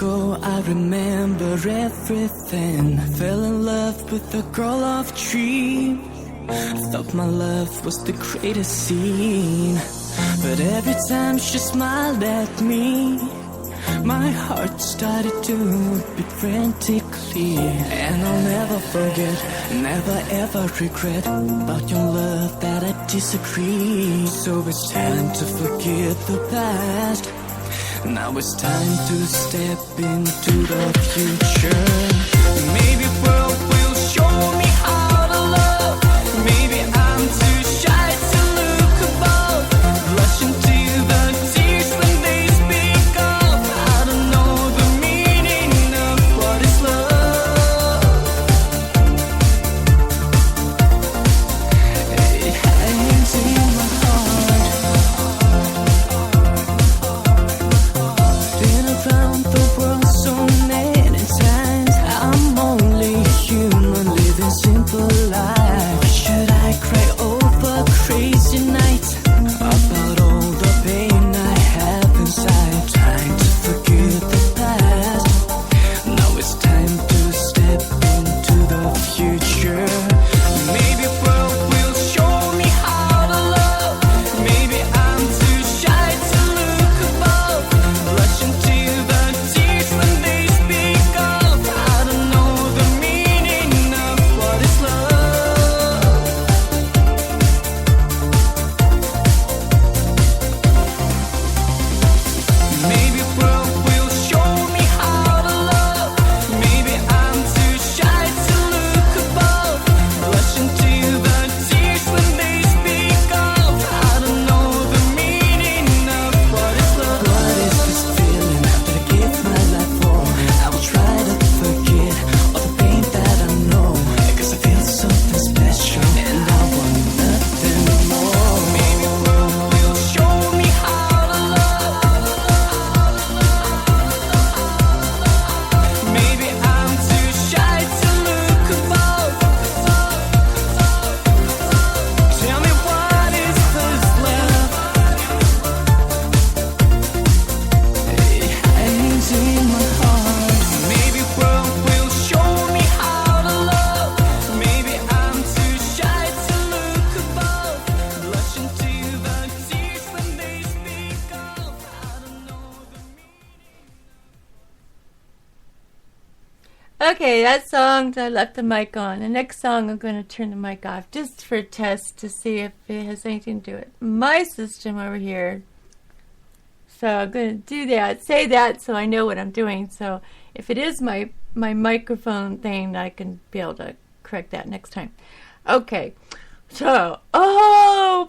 ago, I remember everything. Fell in love with the girl of dreams. Thought my love was the greatest scene. But every time she smiled at me, my heart started to beat frantically. And I'll never forget, never ever regret about your love that I disagree. So it's time to forget the past. Now it's time to step into the future. Maybe world will show me how to love. Maybe I'm too shy to look above. Blush into the tears when they speak of. I don't know the meaning of what is love. It hangs in my heart. Been around the world so many times. I'm only human, living simple life. Should I cry over crazy nights about all the pain I have inside? Trying to forget the past. Now it's time to step into the future. Maybe world will show me how to love. Maybe I'm too shy to look above. Blush into the tears when they speak of. I don't know the meaning of what is love. Maybe world will show me how to love. Maybe I'm too shy to look above. Blush into the tears when they speak of. I don't know the meaning of what is love. What is this feeling that I give my life for? I will try to forget all the pain that I know, because I feel something special and I want nothing more. Maybe world will show me how to love. Maybe I'm too shy to look above. Tell me what is this love? It hangs in my heart. Maybe world will show me how to love. Maybe I'm too shy to look above. Blush into the tears when they speak of. I don't know the Okay, that song, I left the mic on. The next song, I'm going to turn the mic off just for a test to see if it has anything to do with my system over here. So I'm going to do that, say that so I know what I'm doing. So if it is my microphone thing, I can be able to correct that next time. Okay, so, oh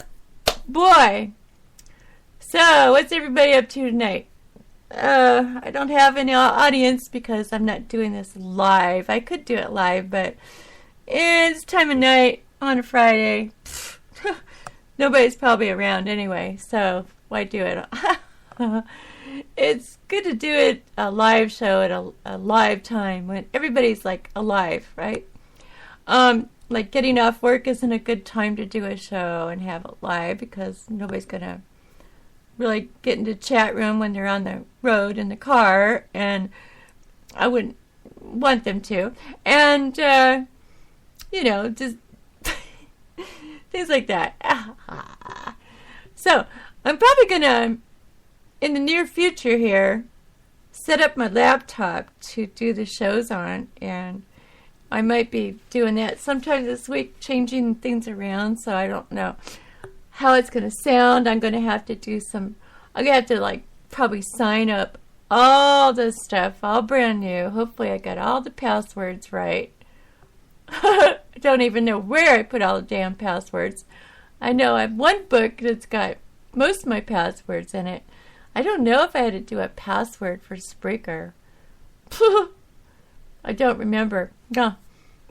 boy. So, what's everybody up to tonight? I don't have any audience because I'm not doing this live. I could do it live, but it's time of night on a Friday. Nobody's probably around anyway, so why do it? It's good to do it a live show at a live time when everybody's like alive, right? Like getting off work isn't a good time to do a show and have it live because nobody's gonna really get into chat room when they're on the road in the car, and I wouldn't want them to. And just things like that. So I'm probably gonna, in the near future here, set up my laptop to do the shows on, and I might be doing that sometime this week, changing things around, so I don't know how it's going to sound. I'm going to have to do I'm going to have to probably sign up all this stuff, all brand new. Hopefully I got all the passwords right. I don't even know where I put all the damn passwords. I know I have one book that's got most of my passwords in it. I don't know if I had to do a password for Spreaker. I don't remember. No.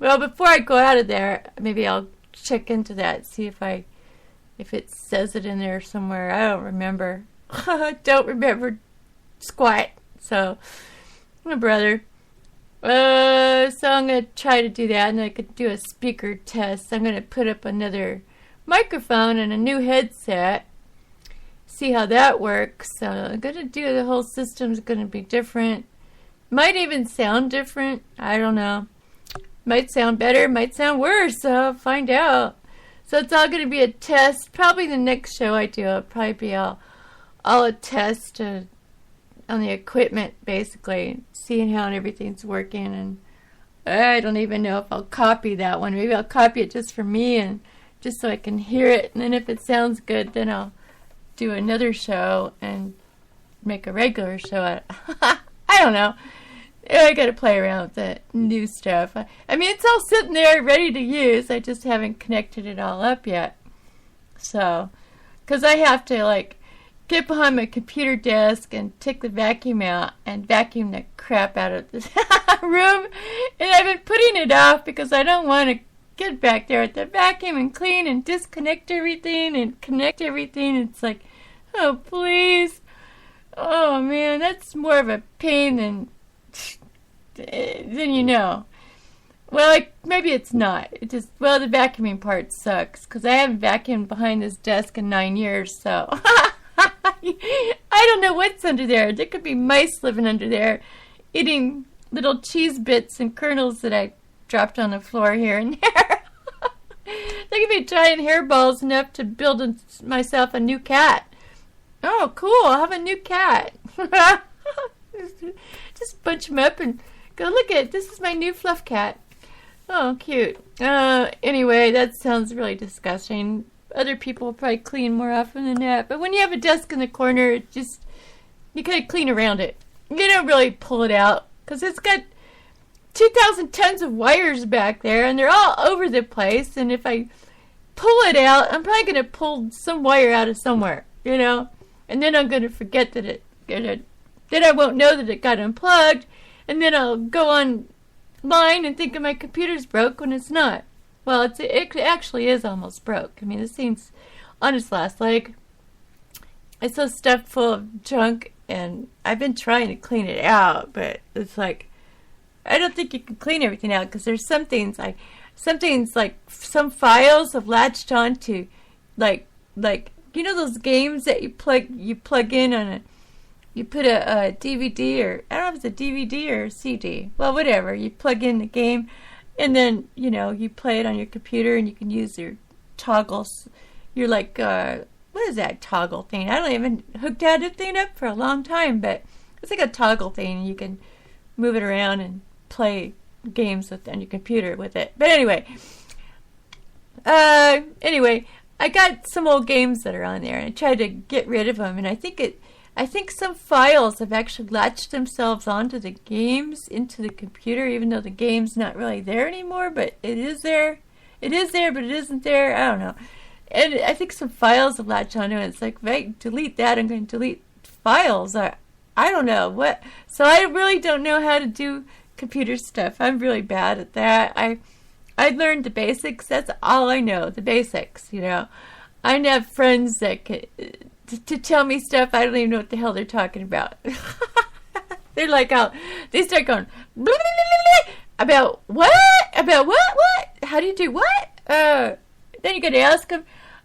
Well, before I go out of there, maybe I'll check into that, see if it says it in there somewhere. I don't remember. Don't remember squat. So, my brother. So I'm going to try to do that, and I could do a speaker test. I'm going to put up another microphone and a new headset. See how that works. So I'm going to do the whole system's going to be different. Might even sound different. I don't know. Might sound better, might sound worse, so I'll find out. So it's all going to be a test. Probably the next show I do, it'll probably be all a test on the equipment, basically, seeing how everything's working. And I don't even know if I'll copy that one. Maybe I'll copy it just for me and just so I can hear it. And then if it sounds good, then I'll do another show and make a regular show out of it. I don't know. I got to play around with the new stuff. I mean, it's all sitting there ready to use. I just haven't connected it all up yet. So, because I have to, like, get behind my computer desk and take the vacuum out and vacuum the crap out of this room. And I've been putting it off because I don't want to get back there with the vacuum and clean and disconnect everything and connect everything. It's like, oh, please. Oh, man, that's more of a pain than you know. Well, maybe it's not. It just, well, the vacuuming part sucks because I haven't vacuumed behind this desk in 9 years, so I don't know what's under there. There could be mice living under there eating little cheese bits and kernels that I dropped on the floor here and there. There could be giant hairballs enough to build myself a new cat. Oh, cool. I'll have a new cat. Just bunch them up and go, look at, this is my new fluff cat. Oh, cute. Anyway, that sounds really disgusting. Other people will probably clean more often than that. But when you have a desk in the corner, it just, you kind of clean around it. You don't really pull it out because it's got 2,000 tons of wires back there and they're all over the place. And if I pull it out, I'm probably going to pull some wire out of somewhere, you know. And then I'm going to forget that then I won't know that it got unplugged. And then I'll go online and think my computer's broke when it's not. Well, it actually is almost broke. I mean, this thing's on its last leg. It's so stuffed full of junk, and I've been trying to clean it out, but it's like, I don't think you can clean everything out because there's some things like some files have latched onto, like you know those games that you plug in on a. You put a DVD or, I don't know if it's a DVD or a CD. Well, whatever. You plug in the game and then, you know, you play it on your computer and you can use your toggles. You're like, what is that toggle thing? I don't even hooked that thing up for a long time, but it's like a toggle thing. And you can move it around and play games on your computer with it. But anyway, I got some old games that are on there and I tried to get rid of them and I think some files have actually latched themselves onto the games, into the computer, even though the game's not really there anymore, but it is there. It is there, but it isn't there. I don't know. And I think some files have latched onto it. It's like, if I delete that, I'm going to delete files. I don't know what. So I really don't know how to do computer stuff. I'm really bad at that. I learned the basics. That's all I know, the basics, you know. I have friends that could... to tell me stuff, I don't even know what the hell they're talking about. They're like, they start going, blah, blah, blah, blah, about what? About what? What? How do you do what? Then you got to ask them.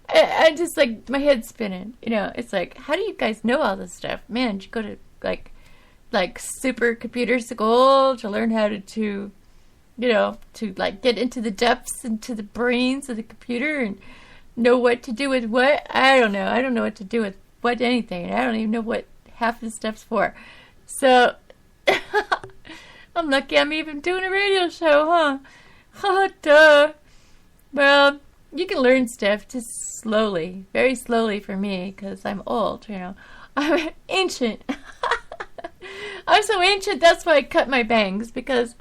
I just, like, my head's spinning. You know, it's like, how do you guys know all this stuff? Man, did you go to, like super computer school to learn how to, you know, to, like, get into the depths, into the brains of the computer and know what to do with what? I don't know. I don't know what to do with what anything. I don't even know what half the stuff's for. So, I'm lucky I'm even doing a radio show, huh? Oh, duh. Well, you can learn stuff just slowly. Very slowly for me, because I'm old, you know. I'm ancient. I'm so ancient, that's why I cut my bangs, because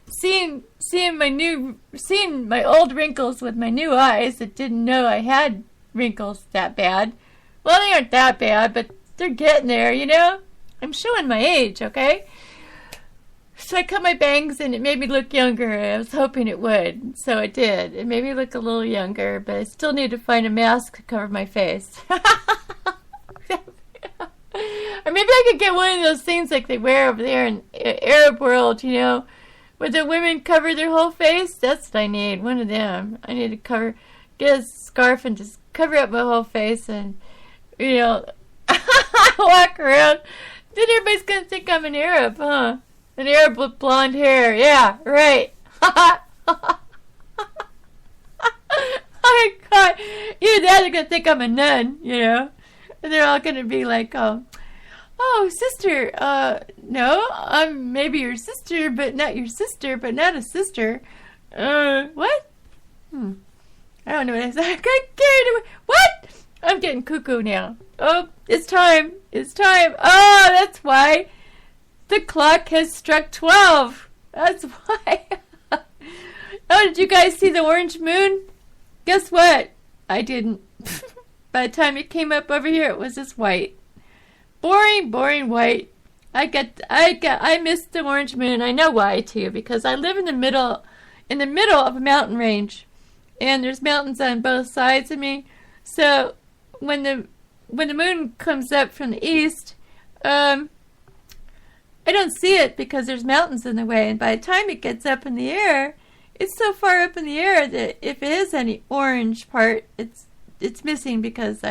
seeing my old wrinkles with my new eyes that didn't know I had wrinkles that bad. Well, they aren't that bad, but they're getting there, you know? I'm showing my age, okay? So I cut my bangs and it made me look younger. I was hoping it would. So it did. It made me look a little younger, but I still need to find a mask to cover my face. Or maybe I could get one of those things like they wear over there in Arab world, you know, where the women cover their whole face. That's what I need, one of them. I need to get a scarf and just cover up my whole face and, you know, walk around. Then everybody's going to think I'm an Arab, huh? An Arab with blonde hair. Yeah, right. Oh, God. Either that, they're going to think I'm a nun, you know. And they're all going to be like, oh, sister, no, I'm maybe your sister, but not your sister, but not a sister. What? I don't know what I said. I got carried away. What? I'm getting cuckoo now. Oh, it's time. It's time. Oh, that's why. The clock has struck 12. That's why. Oh, did you guys see the orange moon? Guess what? I didn't. By the time it came up over here, it was just white. Boring, boring white. I missed the orange moon. I know why too, because I live in the middle of a mountain range, and there's mountains on both sides of me. So when the moon comes up from the east, I don't see it because there's mountains in the way. And by the time it gets up in the air, it's so far up in the air that if it is any orange part, it's missing because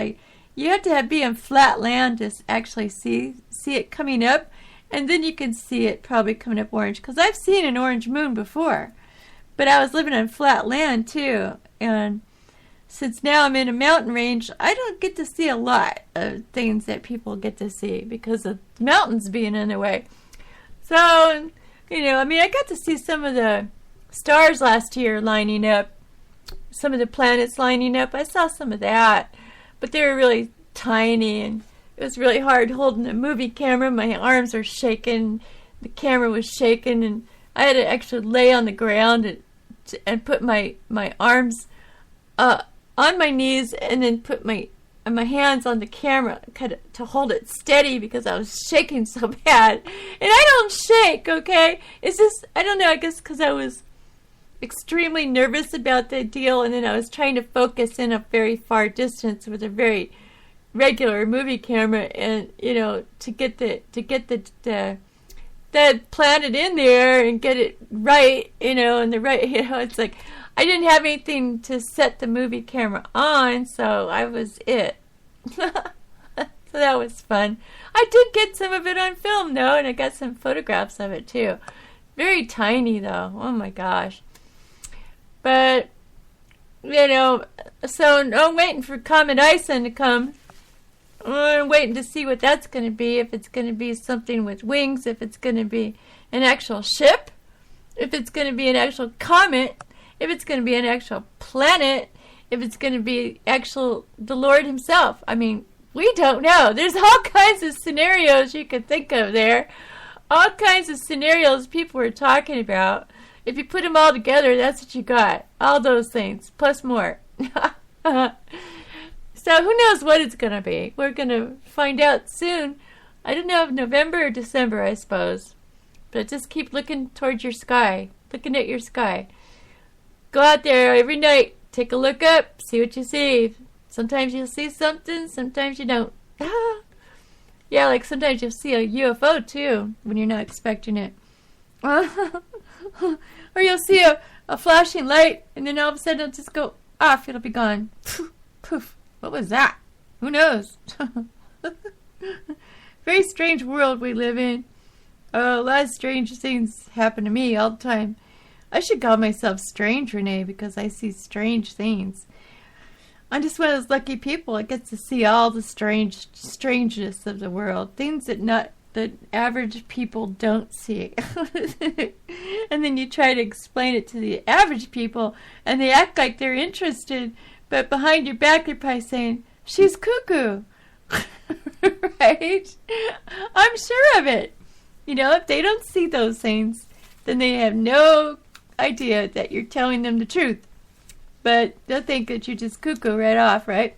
you have to be on flat land to actually see it coming up, and then you can see it probably coming up orange. Because I've seen an orange moon before, but I was living on flat land too, and since now I'm in a mountain range, I don't get to see a lot of things that people get to see because of mountains being in the way. So, you know, I mean, I got to see some of the stars last year lining up, some of the planets lining up. I saw some of that, but they were really tiny, and it was really hard holding a movie camera. My arms are shaking, the camera was shaking, and I had to actually lay on the ground and put my arms on my knees, and then put my hands on the camera to hold it steady because I was shaking so bad. And I don't shake, okay? It's just, I don't know, I guess because I was extremely nervous about the deal, and then I was trying to focus in a very far distance with a very regular movie camera, and you know, to get the planet in there and get it right, you know, and the right, you know, it's like I didn't have anything to set the movie camera on, so I was it. So that was fun. I did get some of it on film though, and I got some photographs of it too. Very tiny though. Oh my gosh. But, you know, so I'm waiting for Comet Ison to come. I'm waiting to see what that's going to be, if it's going to be something with wings, if it's going to be an actual ship, if it's going to be an actual comet, if it's going to be an actual planet, if it's going to be the Lord himself. I mean, we don't know. There's all kinds of scenarios you could think of there. All kinds of scenarios people were talking about. If you put them all together, that's what you got. All those things, plus more. So who knows what it's going to be? We're going to find out soon. I don't know if November or December, I suppose. But just keep looking towards your sky, looking at your sky. Go out there every night, take a look up, see what you see. Sometimes you'll see something, sometimes you don't. Yeah, like sometimes you'll see a UFO too, when you're not expecting it. Or you'll see a flashing light, and then all of a sudden it'll just go off. It'll be gone. Poof. What was that? Who knows? Very strange world we live in. A lot of strange things happen to me all the time. I should call myself Strange Renee because I see strange things. I'm just one of those lucky people that gets to see all the strangeness of the world. Things that average people don't see. And then you try to explain it to the average people, and they act like they're interested, but behind your back they're probably saying, she's cuckoo. Right? I'm sure of it. You know, if they don't see those things, then they have no idea that you're telling them the truth. But they'll think that you're just cuckoo right off, right?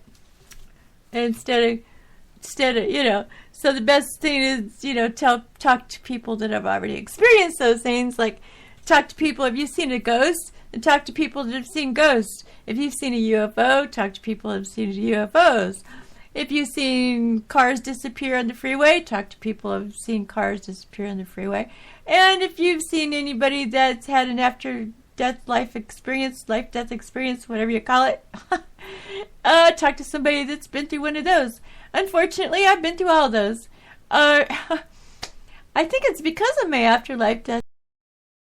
Instead of, you know, so the best thing is, you know, talk to people that have already experienced those things. Like, talk to people, have you seen a ghost? And talk to people that have seen ghosts. If you've seen a UFO, talk to people that have seen UFOs. If you've seen cars disappear on the freeway, talk to people who have seen cars disappear on the freeway. And if you've seen anybody that's had an after-death life-death experience, whatever you call it, talk to somebody that's been through one of those. Unfortunately, I've been through all of those. I think it's because of my afterlife death